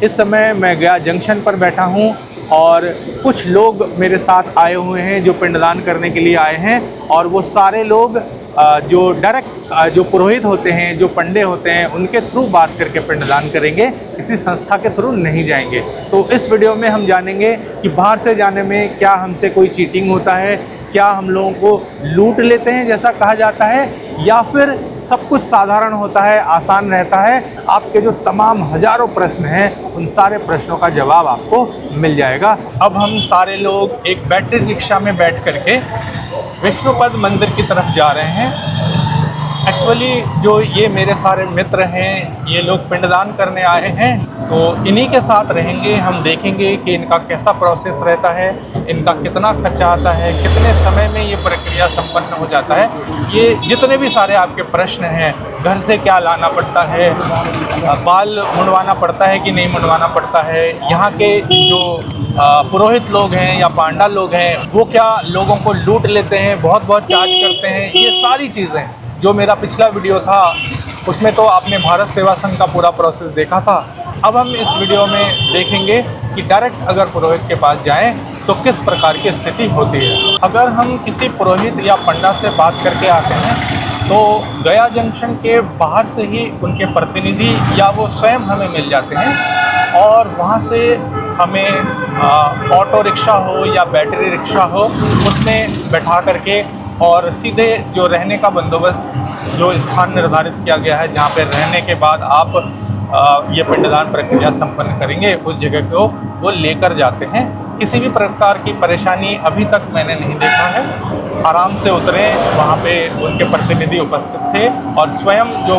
इस समय मैं गया जंक्शन पर बैठा हूँ और कुछ लोग मेरे साथ आए हुए हैं जो पिंडदान करने के लिए आए हैं। और वो सारे लोग जो डायरेक्ट जो पुरोहित होते हैं, जो पंडे होते हैं, उनके थ्रू बात करके पिंडदान करेंगे, किसी संस्था के थ्रू नहीं जाएंगे। तो इस वीडियो में हम जानेंगे कि बाहर से जाने में क्या हमसे कोई चीटिंग होता है, क्या हम लोगों को लूट लेते हैं जैसा कहा जाता है, या फिर सब कुछ साधारण होता है, आसान रहता है। आपके जो तमाम हज़ारों प्रश्न हैं, उन सारे प्रश्नों का जवाब आपको मिल जाएगा। अब हम सारे लोग एक बैटरी रिक्शा में बैठ करके विष्णुपद मंदिर की तरफ जा रहे हैं। एक्चुअली जो ये मेरे सारे मित्र हैं, ये लोग पिंडदान करने आए हैं, तो इन्हीं के साथ रहेंगे। हम देखेंगे कि इनका कैसा प्रोसेस रहता है, इनका कितना खर्चा आता है, कितने समय में ये प्रक्रिया संपन्न हो जाता है। ये जितने भी सारे आपके प्रश्न हैं, घर से क्या लाना पड़ता है, बाल मुंडवाना पड़ता है कि नहीं मुंडवाना पड़ता है, यहाँ के जो पुरोहित लोग हैं या पांडा लोग हैं, वो क्या लोगों को लूट लेते हैं, बहुत बहुत चार्ज करते हैं, ये सारी चीज़ें। जो मेरा पिछला वीडियो था उसमें तो आपने भारत सेवा संघ का पूरा प्रोसेस देखा था। अब हम इस वीडियो में देखेंगे कि डायरेक्ट अगर पुरोहित के पास जाएं तो किस प्रकार की स्थिति होती है। अगर हम किसी पुरोहित या पंडा से बात करके आते हैं तो गया जंक्शन के बाहर से ही उनके प्रतिनिधि या वो स्वयं हमें मिल जाते हैं और वहाँ से हमें ऑटो रिक्शा हो या बैटरी रिक्शा हो, उसमें बैठा करके और सीधे जो रहने का बंदोबस्त, जो स्थान निर्धारित किया गया है जहाँ पे रहने के बाद आप ये पिंडदान प्रक्रिया संपन्न करेंगे, उस जगह को वो लेकर जाते हैं। किसी भी प्रकार की परेशानी अभी तक मैंने नहीं देखा है। आराम से उतरे, वहाँ पे उनके प्रतिनिधि उपस्थित थे और स्वयं जो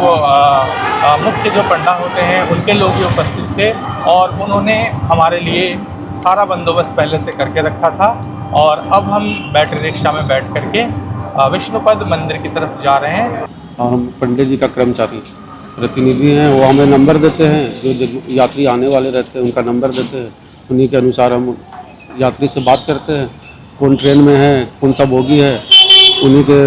मुख्य जो पंडा होते हैं उनके लोग भी उपस्थित थे और उन्होंने हमारे लिए सारा बंदोबस्त पहले से करके रखा था। और अब हम बैटरी रिक्शा में बैठ करके विष्णुपद मंदिर की तरफ जा रहे हैं। हम पंडित जी का कर्मचारी प्रतिनिधि हैं, वो हमें नंबर देते हैं, जो यात्री आने वाले रहते हैं उनका नंबर देते हैं। उन्हीं के अनुसार हम यात्री से बात करते हैं, कौन ट्रेन में है, कौन सा बोगी है, उन्हीं के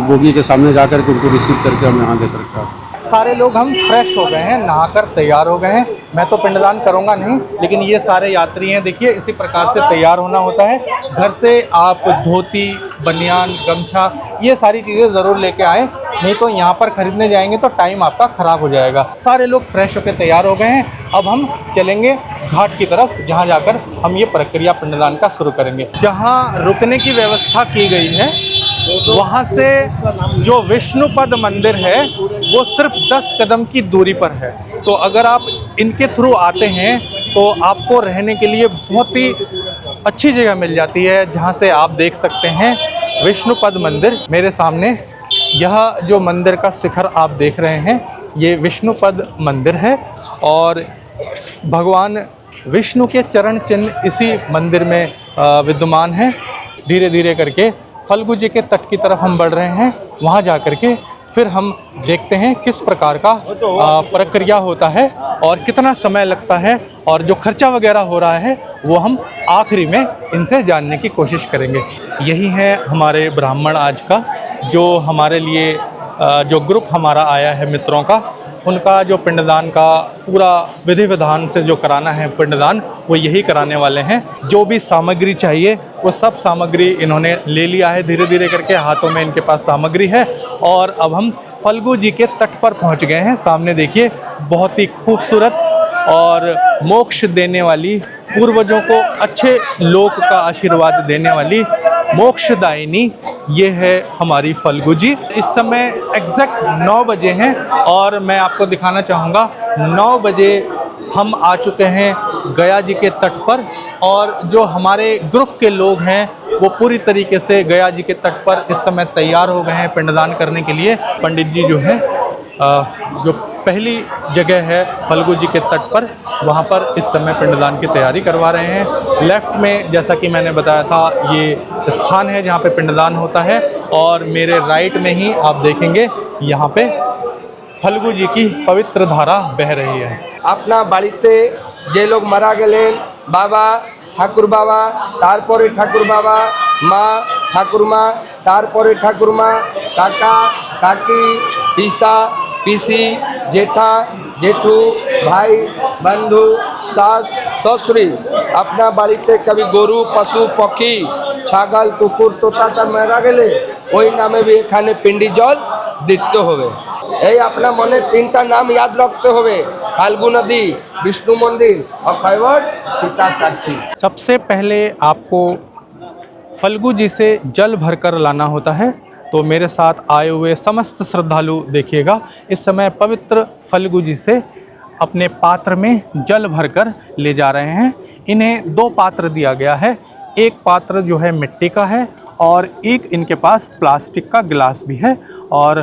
बोगी के सामने जा कर के उनको रिसीव करके हम यहाँ लेकर के आते हैं। सारे लोग हम फ्रेश हो गए हैं, नहाकर तैयार हो गए हैं। मैं तो पिंडदान करूंगा नहीं, लेकिन ये सारे यात्री हैं, देखिए इसी प्रकार से तैयार होना होता है। घर से आप धोती, बनियान, गमछा, ये सारी चीज़ें ज़रूर लेके आए, नहीं तो यहाँ पर खरीदने जाएंगे तो टाइम आपका ख़राब हो जाएगा। सारे लोग फ्रेश होकर तैयार हो गए हैं। अब हम चलेंगे घाट की तरफ, जहाँ जाकर हम ये प्रक्रिया पिंडदान का शुरू करेंगे। जहाँ रुकने की व्यवस्था की गई है वहाँ से जो विष्णुपद मंदिर है वो सिर्फ 10 कदम की दूरी पर है। तो अगर आप इनके थ्रू आते हैं तो आपको रहने के लिए बहुत ही अच्छी जगह मिल जाती है, जहाँ से आप देख सकते हैं विष्णुपद मंदिर मेरे सामने। यह जो मंदिर का शिखर आप देख रहे हैं, ये विष्णुपद मंदिर है और भगवान विष्णु के चरण चिन्ह इसी मंदिर में विद्यमान हैं। धीरे धीरे करके फल्गु जी के तट की तरफ हम बढ़ रहे हैं। वहाँ जा कर के फिर हम देखते हैं किस प्रकार का प्रक्रिया होता है और कितना समय लगता है और जो खर्चा वगैरह हो रहा है वो हम आखिरी में इनसे जानने की कोशिश करेंगे। यही है हमारे ब्राह्मण आज का, जो हमारे लिए जो ग्रुप हमारा आया है मित्रों का, उनका जो पिंडदान का पूरा विधि विधान से जो कराना है पिंडदान, वो यही कराने वाले हैं। जो भी सामग्री चाहिए वो सब सामग्री इन्होंने ले लिया है, धीरे धीरे करके हाथों में इनके पास सामग्री है। और अब हम फल्गु जी के तट पर पहुंच गए हैं। सामने देखिए बहुत ही खूबसूरत और मोक्ष देने वाली, पूर्वजों को अच्छे लोक का आशीर्वाद देने वाली मोक्षदायिनी, ये है हमारी फल्गु जी। इस समय एग्जैक्ट 9 बजे हैं और मैं आपको दिखाना चाहूँगा 9 बजे हम आ चुके हैं गया जी के तट पर। और जो हमारे ग्रुप के लोग हैं वो पूरी तरीके से गया जी के तट पर इस समय तैयार हो गए हैं पिंडदान करने के लिए। पंडित जी जो हैं, जो पहली जगह है फल्गु जी के तट पर, वहाँ पर इस समय पिंडदान की तैयारी करवा रहे हैं। लेफ़्ट में जैसा कि मैंने बताया था ये स्थान है जहाँ पे पिंडदान होता है और मेरे राइट में ही आप देखेंगे यहाँ पे फल्गु जी की पवित्र धारा बह रही है। अपना बाड़ीते जे लोग मारा गेलें बाबा ठाकुर बाबा, तारपरे ठाकुर बाबा, माँ ठाकुर माँ, तारपरे ठाकुर माँ, काका काकी, पीसा पिसी, जेठा জেঠু ভাই বন্ধু শাশ শ্বশুরি আপনার বাড়িতে কবি গরু পশু পক্ষী ছাগল কুকুর তোতাটা মারা গেলে ওই নামে भी এখানে পিন্ডি জল দিতে হবে। এই আপনার মনে তিনটা নাম याद রাখতে হবে, ফাল্গু নদী, विष्णु मंदिर और फैवर्ड सीता साक्षी। सबसे पहले आपको फल्गु जी से जल भरकर लाना होता है। तो मेरे साथ आए हुए समस्त श्रद्धालु देखिएगा, इस समय पवित्र फल्गु जी से अपने पात्र में जल भरकर ले जा रहे हैं। इन्हें 2 पात्र दिया गया है, एक पात्र जो है मिट्टी का है और एक इनके पास प्लास्टिक का गिलास भी है। और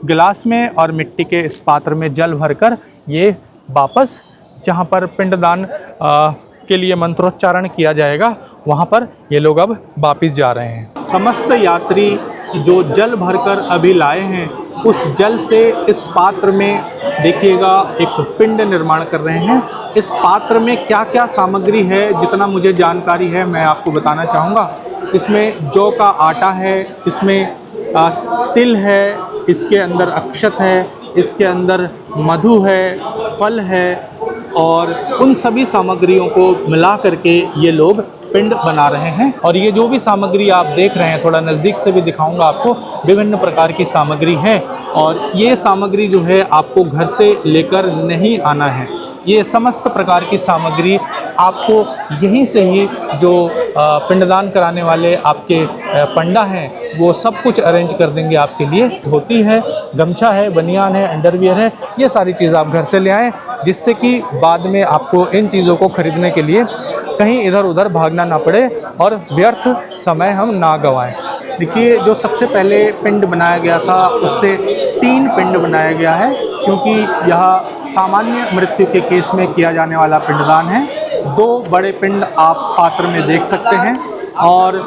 गिलास में और मिट्टी के इस पात्र में जल भरकर ये वापस जहाँ पर पिंडदान के लिए मंत्रोच्चारण किया जाएगा वहाँ पर ये लोग अब वापस जा रहे हैं। समस्त यात्री जो जल भरकर अभी लाए हैं उस जल से इस पात्र में देखिएगा एक पिंड निर्माण कर रहे हैं। इस पात्र में क्या क्या सामग्री है, जितना मुझे जानकारी है मैं आपको बताना चाहूँगा। इसमें जौ का आटा है, इसमें तिल है, इसके अंदर अक्षत है, इसके अंदर मधु है, फल है और उन सभी सामग्रियों को मिला करके ये लोग पिंड बना रहे हैं। और ये जो भी सामग्री आप देख रहे हैं, थोड़ा नज़दीक से भी दिखाऊंगा आपको, विभिन्न प्रकार की सामग्री है और ये सामग्री जो है आपको घर से लेकर नहीं आना है। ये समस्त प्रकार की सामग्री आपको यहीं से ही जो पिंडदान कराने वाले आपके पंडा हैं वो सब कुछ अरेंज कर देंगे आपके लिए। धोती है, गमछा है, बनियान है, अंडरवियर है, ये सारी चीज़ आप घर से ले आएँ, जिससे कि बाद में आपको इन चीज़ों को खरीदने के लिए कहीं इधर उधर भागना ना पड़े और व्यर्थ समय हम ना गंवाएं। देखिए, जो सबसे पहले पिंड बनाया गया था उससे 3 पिंड बनाया गया है, क्योंकि यह सामान्य मृत्यु के केस में किया जाने वाला पिंडदान है। 2 बड़े पिंड आप पात्र में देख सकते हैं और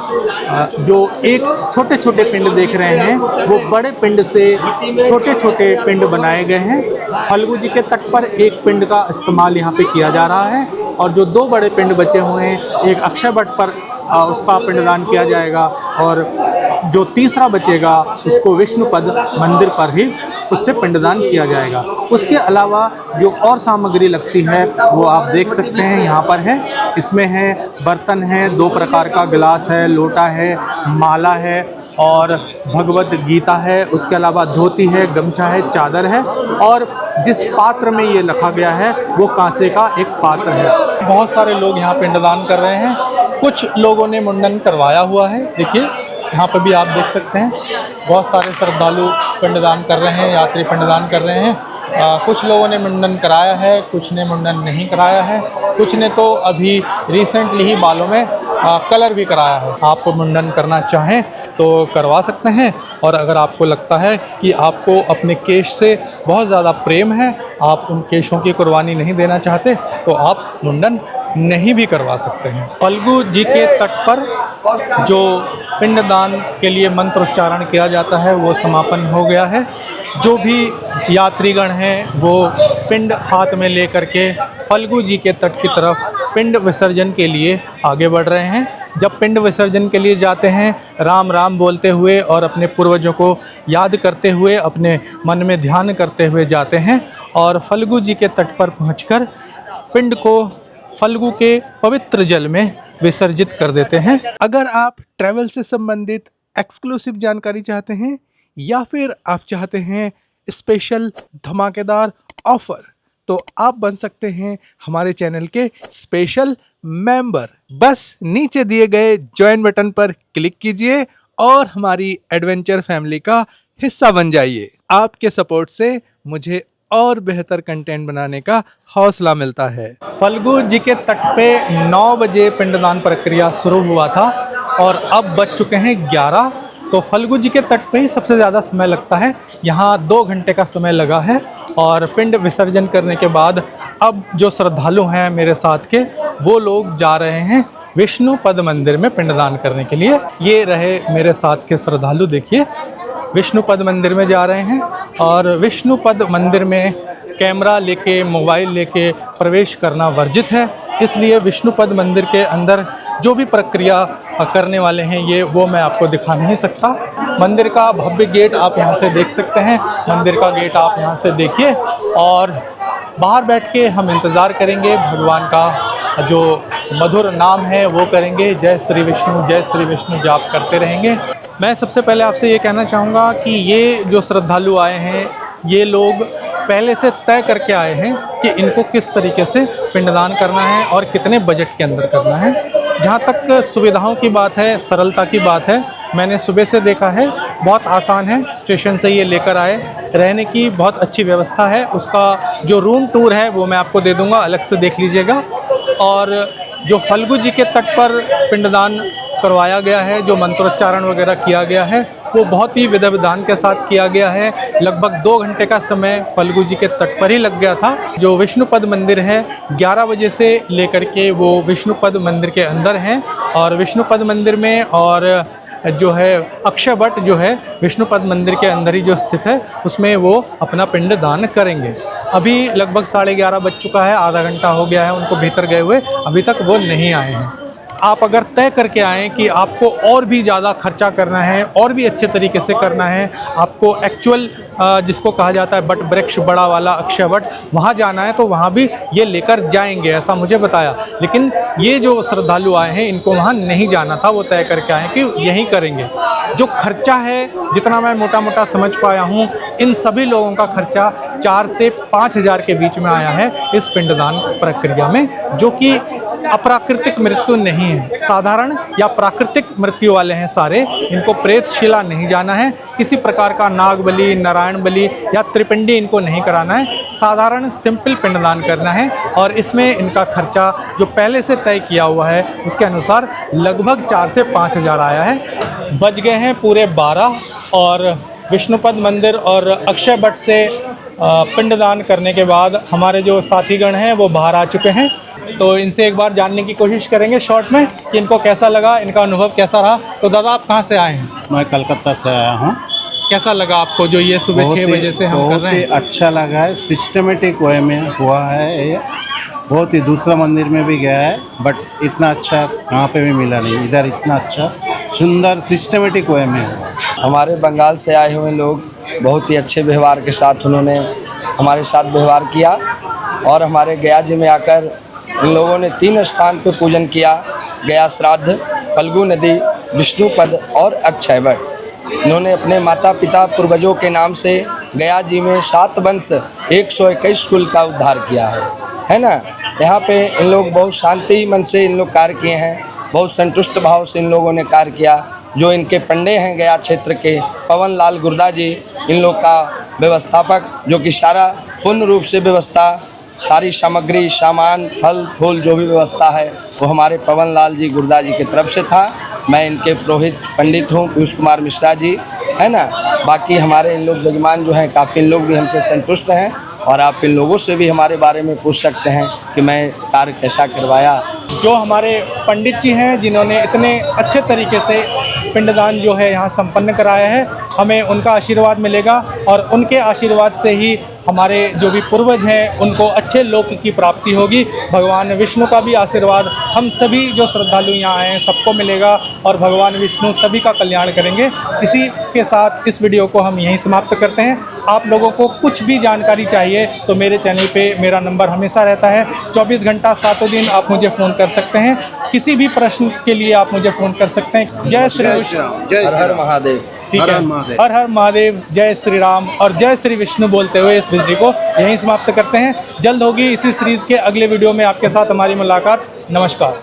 जो एक छोटे छोटे पिंड देख रहे हैं वो बड़े पिंड से छोटे छोटे पिंड बनाए गए हैं। फल्गु जी के तट पर एक पिंड का इस्तेमाल यहाँ पे किया जा रहा है और जो 2 बड़े पिंड बचे हुए हैं, एक अक्षय वट पर उसका पिंडदान किया जाएगा और जो तीसरा बचेगा उसको विष्णुपद मंदिर पर ही उससे पिंडदान किया जाएगा। उसके अलावा जो और सामग्री लगती है वो आप देख सकते हैं यहाँ पर है। इसमें है बर्तन है, 2 प्रकार का गिलास है, लोटा है, माला है और भगवत गीता है। उसके अलावा धोती है, गमछा है, चादर है और जिस पात्र में ये रखा गया है वो कांसे का एक पात्र है। बहुत सारे लोग यहाँ पिंडदान कर रहे हैं, कुछ लोगों ने मुंडन करवाया हुआ है। देखिए यहाँ पर भी आप देख सकते हैं बहुत सारे श्रद्धालु पिंडदान कर रहे हैं, यात्री पिंडदान कर रहे हैं। कुछ लोगों ने मुंडन कराया है, कुछ ने मुंडन नहीं कराया है, कुछ ने तो अभी रिसेंटली ही बालों में कलर भी कराया है। आप मुंडन करना चाहें तो करवा सकते हैं और अगर आपको लगता है कि आपको अपने केश से बहुत ज़्यादा प्रेम है, आप उन केशों की कुर्बानी नहीं देना चाहते, तो आप मुंडन नहीं भी करवा सकते हैं। फल्गु जी के तट पर जो पिंडदान के लिए मंत्रोच्चारण किया जाता है वो समापन हो गया है। जो भी यात्रीगण हैं वो पिंड हाथ में लेकर के फल्गु जी के तट की तरफ पिंड विसर्जन के लिए आगे बढ़ रहे हैं। जब पिंड विसर्जन के लिए जाते हैं राम राम बोलते हुए और अपने पूर्वजों को याद करते हुए, अपने मन में ध्यान करते हुए जाते हैं और फल्गु जी के तट पर पहुंचकर पिंड को फल्गु के पवित्र जल में विसर्जित कर देते हैं। अगर आप ट्रैवल से संबंधित एक्सक्लूसिव जानकारी चाहते हैं या फिर आप चाहते हैं स्पेशल धमाकेदार ऑफर, तो आप बन सकते हैं हमारे चैनल के स्पेशल मेंबर। बस नीचे दिए गए ज्वाइन बटन पर क्लिक कीजिए और हमारी एडवेंचर फैमिली का हिस्सा बन जाइए। आपके सपोर्ट से मुझे और बेहतर कंटेंट बनाने का हौसला मिलता है। फल्गु जी के तट पे 9 बजे पिंडदान प्रक्रिया शुरू हुआ था और अब बज चुके हैं 11। तो फल्गु जी के तट पे ही सबसे ज़्यादा समय लगता है। यहाँ 2 घंटे का समय लगा है और पिंड विसर्जन करने के बाद अब जो श्रद्धालु हैं मेरे साथ के, वो लोग जा रहे हैं विष्णुपद मंदिर में पिंडदान करने के लिए। ये रहे मेरे साथ के श्रद्धालु, देखिए विष्णुपद मंदिर में जा रहे हैं और विष्णुपद मंदिर में कैमरा लेके, मोबाइल लेके प्रवेश करना वर्जित है। इसलिए विष्णुपद मंदिर के अंदर जो भी प्रक्रिया करने वाले हैं वो मैं आपको दिखा नहीं सकता। मंदिर का भव्य गेट आप यहाँ से देख सकते हैं। मंदिर का गेट आप यहाँ से देखिए और बाहर बैठ के हम इंतज़ार करेंगे, भगवान का जो मधुर नाम है वो करेंगे, जय श्री विष्णु जाप करते रहेंगे। मैं सबसे पहले आपसे ये कहना चाहूँगा कि ये जो श्रद्धालु आए हैं, ये लोग पहले से तय करके आए हैं कि इनको किस तरीके से पिंडदान करना है और कितने बजट के अंदर करना है। जहाँ तक सुविधाओं की बात है, सरलता की बात है, मैंने सुबह से देखा है, बहुत आसान है। स्टेशन से ये लेकर आए, रहने की बहुत अच्छी व्यवस्था है। उसका जो रूम टूर है वो मैं आपको दे दूँगा, अलग से देख लीजिएगा। और जो फल्गु जी के तट पर पिंडदान करवाया गया है, जो मंत्रोच्चारण वगैरह किया गया है, वो बहुत ही विधि विधान के साथ किया गया है। लगभग 2 घंटे का समय फल्गु जी के तट पर ही लग गया था। जो विष्णुपद मंदिर है, 11 बजे से लेकर के वो विष्णुपद मंदिर के अंदर हैं, और विष्णुपद मंदिर में और जो है अक्षय वट जो है विष्णुपद मंदिर के अंदर ही जो स्थित है, उसमें वो अपना पिंड दान करेंगे। अभी लगभग 11:30 बज चुका है, आधा घंटा हो गया है उनको भीतर गए हुए, अभी तक वो नहीं आए हैं। आप अगर तय करके आएँ कि आपको और भी ज़्यादा खर्चा करना है, और भी अच्छे तरीके से करना है, आपको एक्चुअल जिसको कहा जाता है बट वृक्ष बड़ा वाला अक्षय वट, वहाँ जाना है, तो वहाँ भी ये लेकर जाएंगे, ऐसा मुझे बताया। लेकिन ये जो श्रद्धालु आए हैं, इनको वहाँ नहीं जाना था, वो तय करके आए कि यहीं करेंगे। जो खर्चा है, जितना मैं मोटा मोटा समझ पाया हूँ, इन सभी लोगों का खर्चा 4 से 5 हज़ार के बीच में आया है इस पिंडदान प्रक्रिया में, जो कि अप्राकृतिक मृत्यु नहीं है, साधारण या प्राकृतिक मृत्यु वाले हैं सारे। इनको प्रेतशिला नहीं जाना है, किसी प्रकार का नाग बलि, नारायण बलि या त्रिपिंडी इनको नहीं कराना है, साधारण सिंपल पिंडदान करना है। और इसमें इनका खर्चा जो पहले से तय किया हुआ है उसके अनुसार लगभग 4 से 5 हज़ार आया है। बज गए हैं पूरे 12 और विष्णुपद मंदिर और अक्षय वट से पिंडदान करने के बाद हमारे जो साथीगण हैं वो बाहर आ चुके हैं। तो इनसे एक बार जानने की कोशिश करेंगे शॉर्ट में कि इनको कैसा लगा, इनका अनुभव कैसा रहा। तो दादा, आप कहाँ से आए हैं? मैं कलकत्ता से आया हूँ। कैसा लगा आपको जो ये सुबह 6 बजे से हम कर रहे हैं? अच्छा लगा है, सिस्टमेटिक वे में हुआ है ये। बहुत ही दूसरा मंदिर में भी गया है, बट इतना अच्छा कहाँ पे भी मिला नहीं। इधर इतना अच्छा सुंदर सिस्टमेटिक वे में हुआ। हमारे बंगाल से आए हुए लोग बहुत ही अच्छे व्यवहार के साथ उन्होंने हमारे साथ व्यवहार किया, और हमारे गया जी में आकर इन लोगों ने 3 स्थान पे पूजन किया, गया श्राद्ध, फल्गु नदी, विष्णुपद और अक्षय वट। इन्होंने अपने माता पिता पूर्वजों के नाम से गया जी में 7 वंश 121 कुल का उद्धार किया है ना। यहाँ पे इन लोग बहुत शांति मन से इन लोग कार्य किए हैं, बहुत संतुष्ट भाव से इन लोगों ने कार्य किया। जो इनके पंडे हैं गया क्षेत्र के पवन लाल गुर्दा जी, इन लोग का व्यवस्थापक, जो कि सारा पूर्ण रूप से व्यवस्था, सारी सामग्री, सामान, फल फूल जो भी व्यवस्था है वो हमारे पवन लाल जी गुर्दा जी की तरफ से था। मैं इनके पुरोहित पंडित हूँ, पीयूष कुमार मिश्रा जी, है ना। बाकी हमारे इन लोग यजमान जो हैं, काफ़ी इन लोग भी हमसे संतुष्ट हैं, और आप इन लोगों से भी हमारे बारे में पूछ सकते हैं कि मैं कार्य कैसा करवाया। जो हमारे पंडित जी हैं, जिन्होंने इतने अच्छे तरीके से पिंडदान जो है यहाँ संपन्न कराया है, हमें उनका आशीर्वाद मिलेगा, और उनके आशीर्वाद से ही हमारे जो भी पूर्वज हैं उनको अच्छे लोक की प्राप्ति होगी। भगवान विष्णु का भी आशीर्वाद हम सभी जो श्रद्धालु यहाँ आए हैं सबको मिलेगा, और भगवान विष्णु सभी का कल्याण करेंगे। इसी के साथ इस वीडियो को हम यहीं समाप्त करते हैं। आप लोगों को कुछ भी जानकारी चाहिए तो मेरे चैनल पे मेरा नंबर हमेशा रहता है, 24 घंटा 7 दिन आप मुझे फ़ोन कर सकते हैं। किसी भी प्रश्न के लिए आप मुझे फ़ोन कर सकते हैं। जय श्री विष्णु, हर हर महादेव। ठीक है, हर हर महादेव, जय श्री राम और जय श्री विष्णु बोलते हुए इस वीडियो को यहीं समाप्त करते हैं। जल्द होगी इसी सीरीज़ के अगले वीडियो में आपके साथ हमारी मुलाकात। नमस्कार।